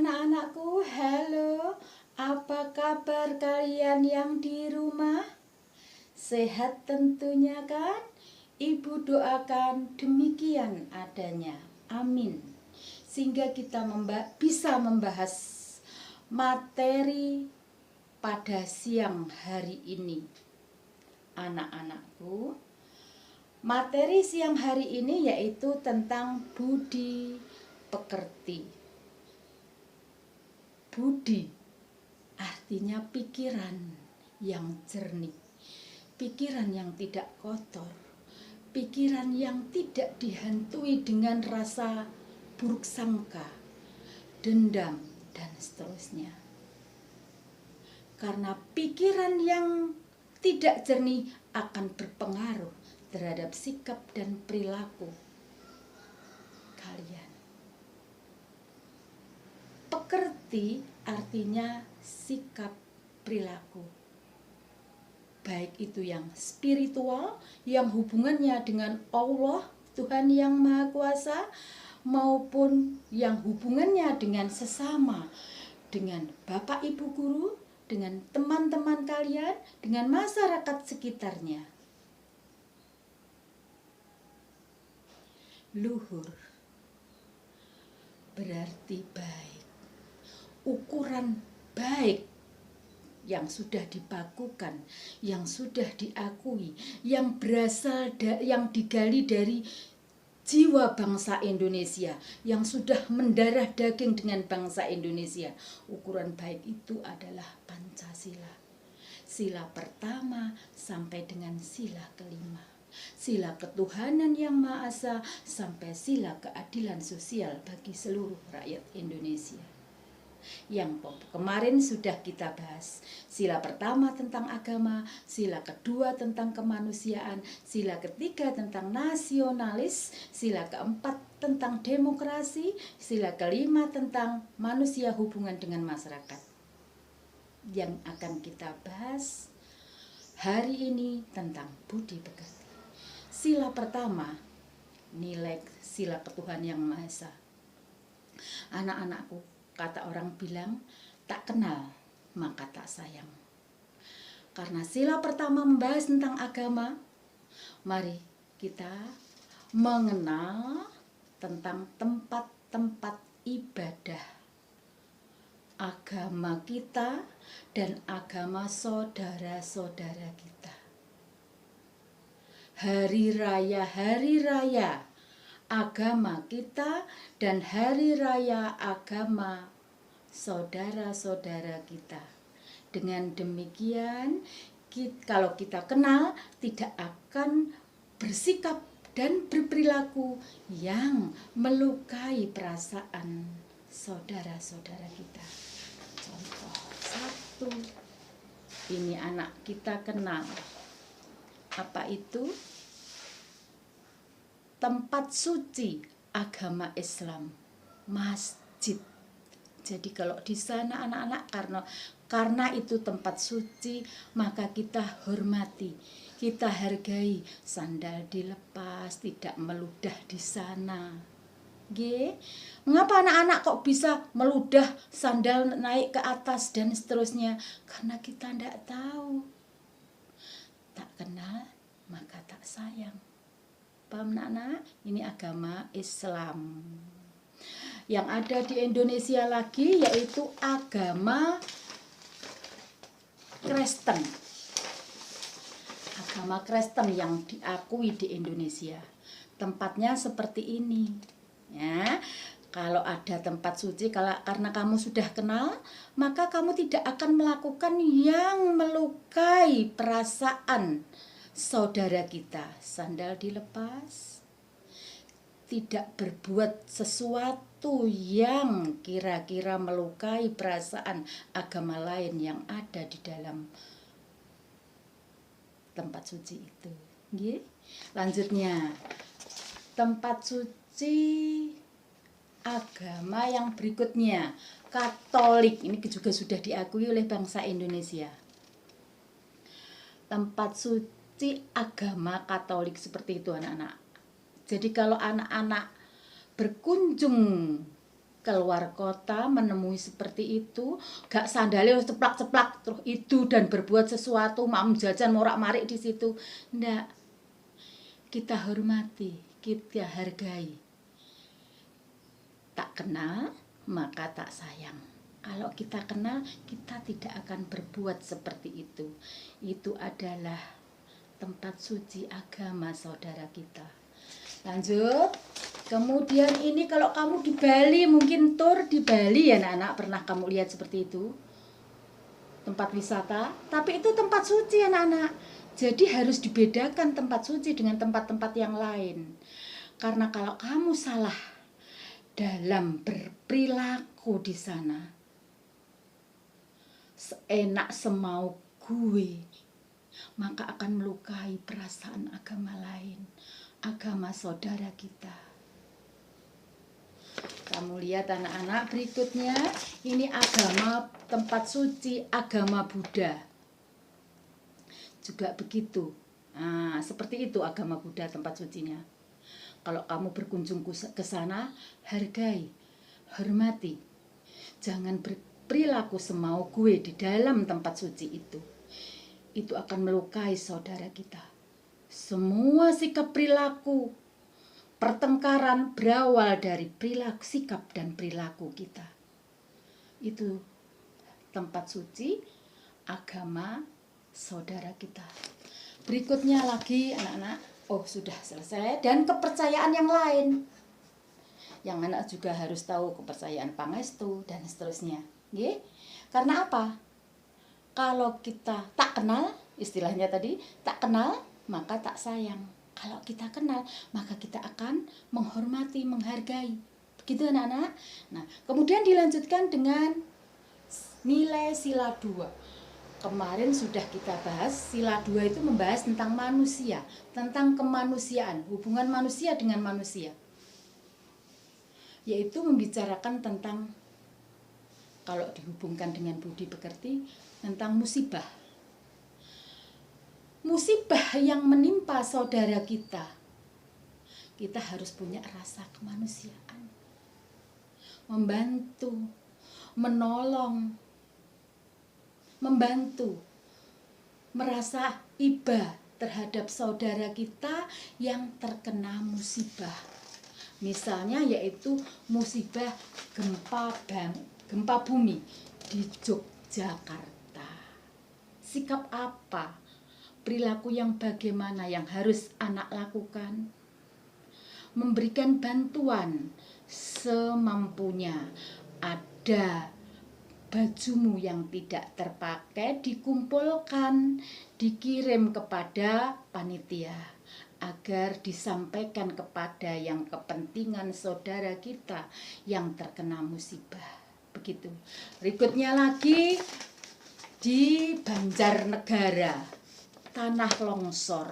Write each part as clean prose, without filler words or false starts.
Anak-anakku, halo. Apa kabar kalian yang di rumah? Sehat tentunya kan? Ibu doakan demikian adanya. Amin. Sehingga kita bisa membahas materi pada siang hari ini. Anak-anakku, materi siang hari ini yaitu tentang budi pekerti. Budi artinya pikiran yang jernih, pikiran yang tidak kotor, pikiran yang tidak dihantui dengan rasa buruk sangka, dendam, dan seterusnya. Karena pikiran yang tidak jernih akan berpengaruh terhadap sikap dan perilaku kalian. Pekerti artinya sikap perilaku, baik itu yang spiritual, yang hubungannya dengan Allah, Tuhan yang Maha Kuasa, maupun yang hubungannya dengan sesama, dengan Bapak Ibu Guru, dengan teman-teman kalian, dengan masyarakat sekitarnya. Luhur berarti baik. Ukuran baik yang sudah dibakukan, yang sudah diakui, yang berasal yang digali dari jiwa bangsa Indonesia, yang sudah mendarah daging dengan bangsa Indonesia. Ukuran baik itu adalah Pancasila. Sila pertama sampai dengan sila kelima. Sila ketuhanan yang Maha Esa sampai sila keadilan sosial bagi seluruh rakyat Indonesia. Yang kemarin sudah kita bahas. Sila pertama tentang agama, sila kedua tentang kemanusiaan, sila ketiga tentang nasionalis, sila keempat tentang demokrasi, sila kelima tentang manusia hubungan dengan masyarakat. Yang akan kita bahas hari ini tentang budi pekerti. Sila pertama, nilai sila ketuhanan yang Maha Esa. Anak-anakku, kata orang bilang, tak kenal maka tak sayang. Karena sila pertama membahas tentang agama, mari kita mengenal tentang tempat-tempat ibadah agama kita dan agama saudara-saudara kita. Hari raya agama kita dan hari raya agama saudara-saudara kita. Dengan demikian, kalau kita kenal, tidak akan bersikap dan berperilaku yang melukai perasaan saudara-saudara kita. Contoh satu, ini anak kita kenal. Apa itu? Tempat suci agama Islam, masjid. Jadi kalau di sana anak-anak, karena itu tempat suci, maka kita hormati, kita hargai. Sandal dilepas, tidak meludah di sana. Mengapa anak-anak kok bisa meludah, sandal naik ke atas dan seterusnya? Karena kita tidak tahu. Tak kenal maka tak sayang. Paham anak-anak? Ini agama Islam. Yang ada di Indonesia lagi yaitu agama Kristen. Agama Kristen yang diakui di Indonesia. Tempatnya seperti ini. Ya, kalau ada tempat suci, karena kamu sudah kenal, maka kamu tidak akan melakukan yang melukai perasaan saudara kita. Sandal dilepas, tidak berbuat sesuatu yang kira-kira melukai perasaan agama lain yang ada di dalam tempat suci itu. Lanjutnya, tempat suci agama yang berikutnya, Katolik. Ini juga sudah diakui oleh bangsa Indonesia. Tempat suci agama Katolik seperti itu anak-anak. Jadi kalau anak-anak berkunjung keluar kota menemui seperti itu, gak sandalnya ceplak-ceplak terus itu dan berbuat sesuatu, mau jajan morak-marik di situ. Ndak. Kita hormati, kita hargai. Tak kenal, maka tak sayang. Kalau kita kenal, kita tidak akan berbuat seperti itu. Itu adalah tempat suci agama saudara kita. Lanjut. Kemudian ini kalau kamu di Bali, mungkin tur di Bali ya anak-anak, pernah kamu lihat seperti itu. Tempat wisata, tapi itu tempat suci anak-anak. Jadi harus dibedakan tempat suci dengan tempat-tempat yang lain. Karena kalau kamu salah dalam berperilaku di sana, seenak semau gue, maka akan melukai perasaan agama lain, agama saudara kita. Kamu lihat anak-anak berikutnya, ini agama tempat suci, agama Buddha. Juga begitu. Nah, seperti itu agama Buddha tempat sucinya. Kalau kamu berkunjung ke sana, hargai, hormati. Jangan berperilaku semau gue di dalam tempat suci itu. Itu akan melukai saudara kita. Semua sikap perilaku pertengkaran berawal dari perilaku, sikap dan perilaku kita. Itu tempat suci agama saudara kita. Berikutnya lagi anak-anak, oh sudah selesai. Dan kepercayaan yang lain. Yang anak juga harus tahu kepercayaan Pangestu dan seterusnya. Nggih? Karena apa? Kalau kita tak kenal, istilahnya tadi, tak kenal maka tak sayang. Kalau kita kenal, maka kita akan menghormati, menghargai. Begitu anak-anak. Nah, kemudian dilanjutkan dengan nilai sila 2. Kemarin sudah kita bahas, sila 2 itu membahas tentang manusia, tentang kemanusiaan, hubungan manusia dengan manusia. Yaitu membicarakan tentang, kalau dihubungkan dengan budi pekerti, tentang musibah. Musibah yang menimpa saudara kita, kita harus punya rasa kemanusiaan, membantu, menolong, membantu, merasa iba terhadap saudara kita yang terkena musibah. Misalnya yaitu musibah gempa bumi di Yogyakarta. Sikap apa? Perilaku yang bagaimana yang harus anak lakukan? Memberikan bantuan semampunya. Ada bajumu yang tidak terpakai, dikumpulkan, dikirim kepada panitia agar disampaikan kepada yang kepentingan saudara kita yang terkena musibah. Begitu. Berikutnya lagi di Banjarnegara, tanah longsor.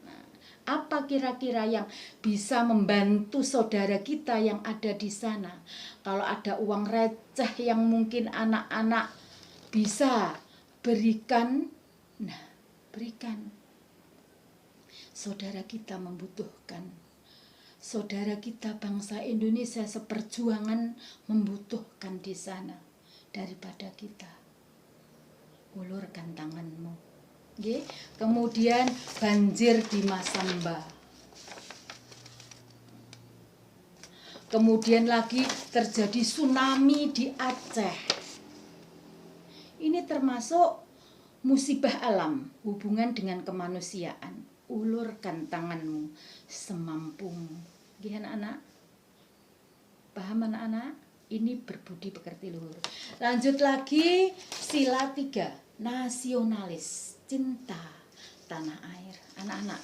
Nah, apa kira-kira yang bisa membantu saudara kita yang ada di sana? Kalau ada uang receh yang mungkin anak-anak bisa berikan, nah berikan. Saudara kita membutuhkan. Saudara kita bangsa Indonesia seperjuangan membutuhkan di sana daripada kita. Ulurkan tanganmu. Kemudian banjir di Masamba. Kemudian lagi terjadi tsunami di Aceh. Ini termasuk musibah alam, hubungan dengan kemanusiaan. Ulurkan tanganmu semampumu. Anak-anak, paham anak-anak? Ini berbudi pekerti luhur. Lanjut lagi sila 3, nasionalis, cinta tanah air. Anak-anak,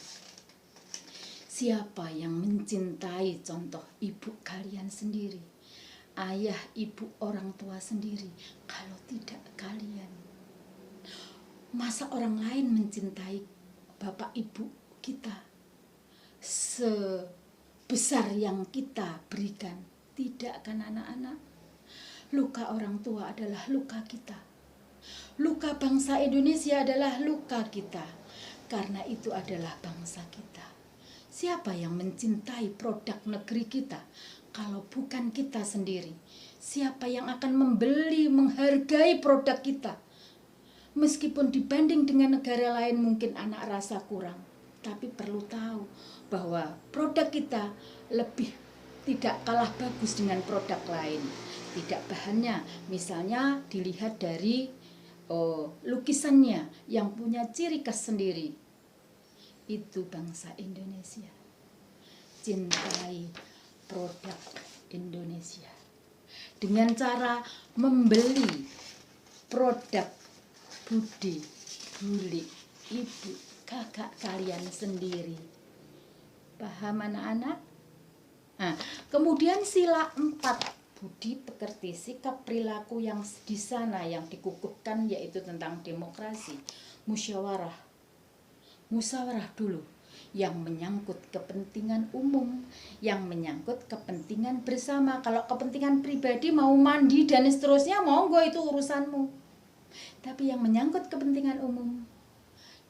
siapa yang mencintai contoh ibu kalian sendiri, ayah, ibu, orang tua sendiri, kalau tidak kalian? Masa orang lain mencintai bapak ibu kita sebesar yang kita berikan? Tidak kan anak-anak? Luka orang tua adalah luka kita. Luka bangsa Indonesia adalah luka kita. Karena itu adalah bangsa kita. Siapa yang mencintai produk negeri kita Kalau bukan kita sendiri, siapa yang akan membeli, menghargai produk kita? Meskipun dibanding dengan negara lain mungkin anak rasa kurang, tapi perlu tahu bahwa produk kita lebih tidak kalah bagus dengan produk lain. Tidak bahannya, misalnya dilihat dari lukisannya yang punya ciri khas sendiri. Itu bangsa Indonesia. Cintai produk Indonesia dengan cara membeli produk budi buli ibu kakak kalian sendiri. Paham anak-anak? Nah, kemudian sila 4, budi pekerti, sikap perilaku yang di sana yang dikukuhkan yaitu tentang demokrasi, musyawarah dulu, yang menyangkut kepentingan umum, yang menyangkut kepentingan bersama. Kalau kepentingan pribadi mau mandi dan seterusnya, monggo itu urusanmu. Tapi yang menyangkut kepentingan umum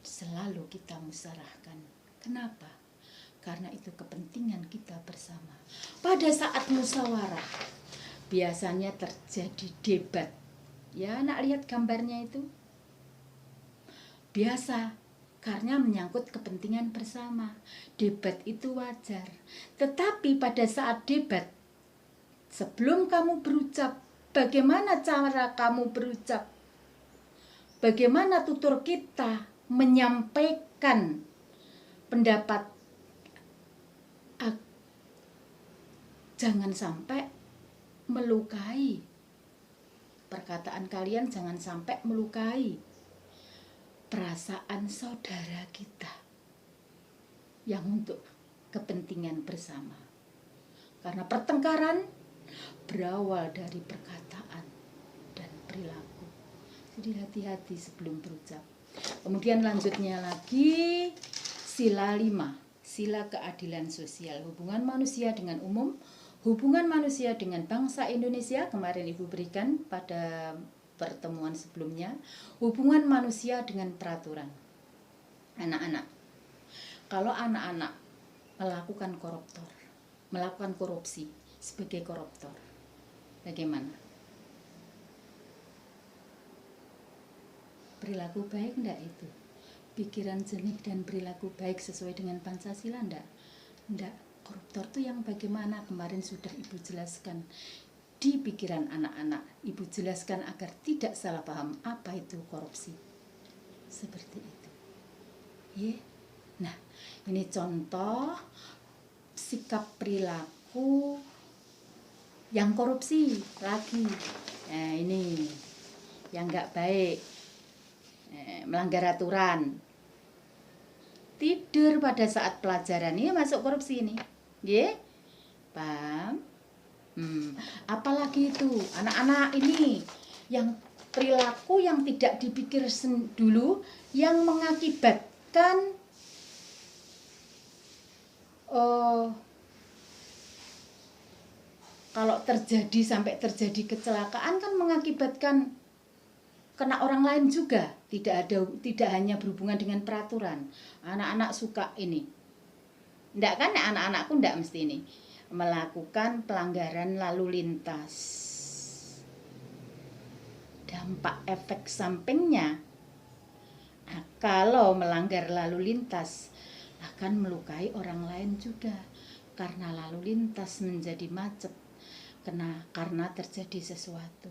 selalu kita musyawarahkan. Kenapa? Karena itu kepentingan kita bersama. Pada saat musyawarah biasanya terjadi debat. Ya, anak lihat gambarnya itu. Biasa, karena menyangkut kepentingan bersama. Debat itu wajar. Tetapi pada saat debat, sebelum kamu berucap, bagaimana cara kamu berucap? Bagaimana tutur kita menyampaikan pendapat? Jangan sampai melukai. Perkataan kalian jangan sampai melukai perasaan saudara kita yang untuk kepentingan bersama. Karena pertengkaran berawal dari perkataan dan perilaku. Jadi hati-hati sebelum berucap. Kemudian lanjutnya lagi sila 5, sila keadilan sosial, hubungan manusia dengan umum, hubungan manusia dengan bangsa Indonesia, kemarin Ibu berikan pada pertemuan sebelumnya, hubungan manusia dengan peraturan. Anak-anak, kalau anak-anak melakukan korupsi sebagai koruptor, bagaimana? Perilaku baik enggak itu? Pikiran jernih dan perilaku baik sesuai dengan Pancasila enggak? Enggak. Koruptor itu yang bagaimana? Kemarin sudah Ibu jelaskan di pikiran anak-anak. Ibu jelaskan agar tidak salah paham apa itu korupsi. Seperti itu. Ya. Nah, ini contoh sikap perilaku yang korupsi lagi. Nah, ini yang enggak baik. Melanggar aturan, tidur pada saat pelajaran, ini masuk korupsi ini, ya, paham? Apalagi itu anak-anak ini yang perilaku yang tidak dipikir dulu, yang mengakibatkan kalau sampai terjadi kecelakaan kan mengakibatkan kena orang lain juga, tidak hanya berhubungan dengan peraturan. Anak-anak suka ini, enggak kan? Anak-anakku enggak mesti ini melakukan pelanggaran lalu lintas. Dampak efek sampingnya, kalau melanggar lalu lintas akan melukai orang lain juga, karena lalu lintas menjadi macet karena terjadi sesuatu.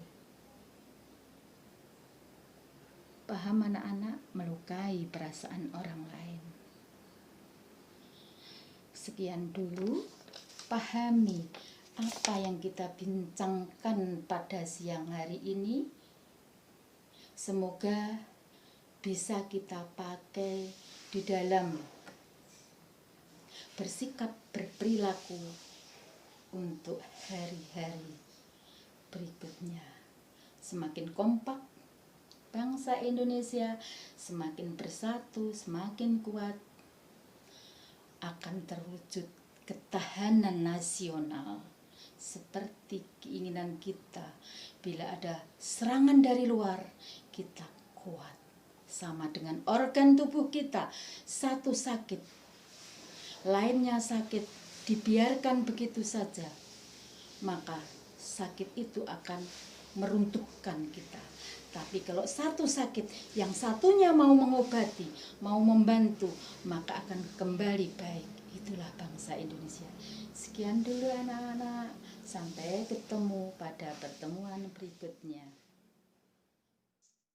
Paham anak-anak? Melukai perasaan orang lain. Sekian dulu, pahami apa yang kita bincangkan pada siang hari ini. Semoga bisa kita pakai di dalam bersikap, berperilaku untuk hari-hari berikutnya. Semakin kompak bangsa Indonesia, semakin bersatu, semakin kuat, akan terwujud ketahanan nasional seperti keinginan kita. Bila ada serangan dari luar, kita kuat. Sama dengan organ tubuh kita, satu sakit, lainnya sakit, dibiarkan begitu saja. maka sakit itu akan meruntuhkan kita. Tapi kalau satu sakit, yang satunya mau mengobati, mau membantu, maka akan kembali baik. Itulah bangsa Indonesia. Sekian dulu anak-anak, sampai ketemu pada pertemuan berikutnya.